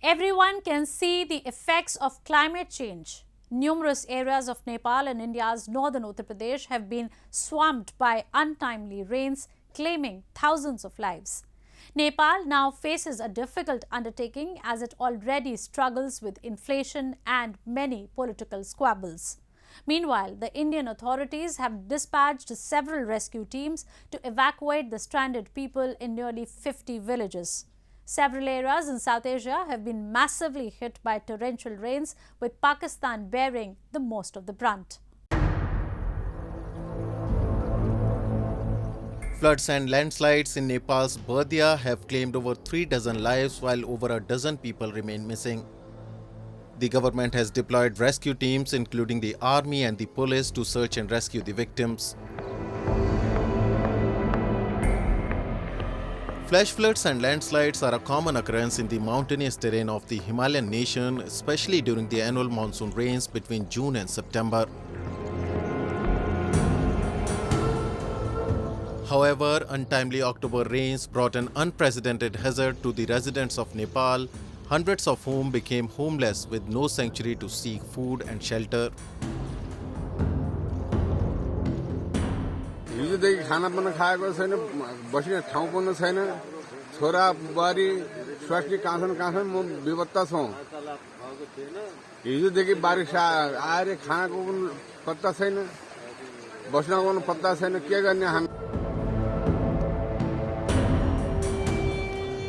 Everyone can see the effects of climate change. Numerous areas of Nepal and India's northern Uttar Pradesh have been swamped by untimely rains, claiming thousands of lives. Nepal now faces a difficult undertaking as it already struggles with inflation and many political squabbles. Meanwhile, the Indian authorities have dispatched several rescue teams to evacuate the stranded people in nearly 50 villages. Several areas in South Asia have been massively hit by torrential rains, with Pakistan bearing the most of the brunt. Floods and landslides in Nepal's Bardia have claimed over 3 dozen lives while over a dozen people remain missing. The government has deployed rescue teams including the army and the police to search and rescue the victims. Flash floods and landslides are a common occurrence in the mountainous terrain of the Himalayan nation, especially during the annual monsoon rains between June and September. However, untimely October rains brought an unprecedented hazard to the residents of Nepal, hundreds of whom became homeless with no sanctuary to seek food and shelter. हिजोदेखि खाना पनि खाएको छैन बस्ने ठाउँ पनि छैन छोरा बुहारी स्वास्नी कहाँ छन् म बेपत्ता छौँ हिजोदेखि बारिस आएर खानाको पनि पत्ता छैन बस्नको पनि पत्ता छैन के गर्ने हामी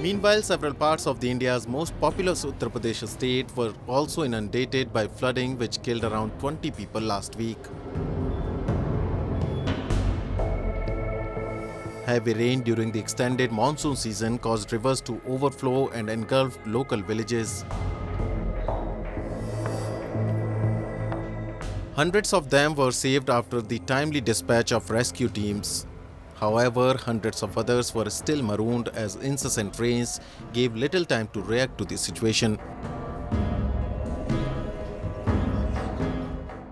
Meanwhile, several parts of India's most populous Uttar Pradesh state were also inundated by flooding which killed around 20 people last week. Heavy rain during the extended monsoon season caused rivers to overflow and engulfed local villages. Hundreds of them were saved after the timely dispatch of rescue teams. However, hundreds of others were still marooned as incessant rains gave little time to react to the situation.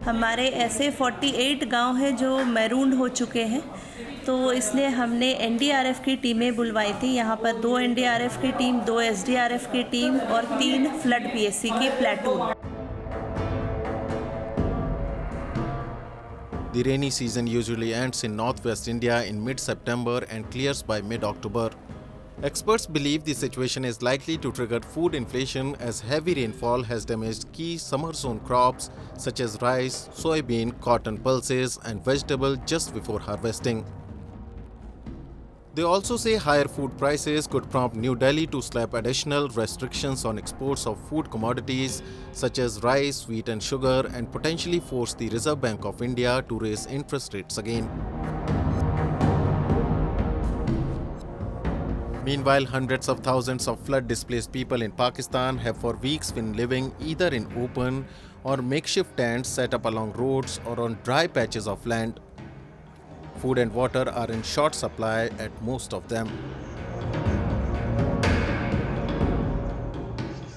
हमारे ऐसे 48 गांव हैं जो maroon हो चुके हैं, तो इसलिए हमने एनडीआरएफ की टीमें बुलवाई थी। यहाँ पर 2 एनडीआरएफ की टीम, 2 एसडीआरएफ की टीम और 3 फ्लड पीएससी की platoon. The rainy season usually ends in northwest India in mid-September and clears by mid-October. Experts believe the situation is likely to trigger food inflation as heavy rainfall has damaged key summer zone crops such as rice, soybean, cotton pulses and vegetable just before harvesting. They also say higher food prices could prompt New Delhi to slap additional restrictions on exports of food commodities such as rice, wheat and sugar and potentially force the Reserve Bank of India to raise interest rates again. Meanwhile, hundreds of thousands of flood-displaced people in Pakistan have for weeks been living either in open or makeshift tents set up along roads or on dry patches of land. Food and water are in short supply at most of them.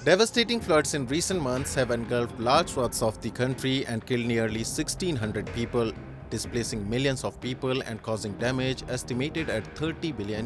Devastating floods in recent months have engulfed large swaths of the country and killed nearly 1,600 people, displacing millions of people and causing damage estimated at $30 billion.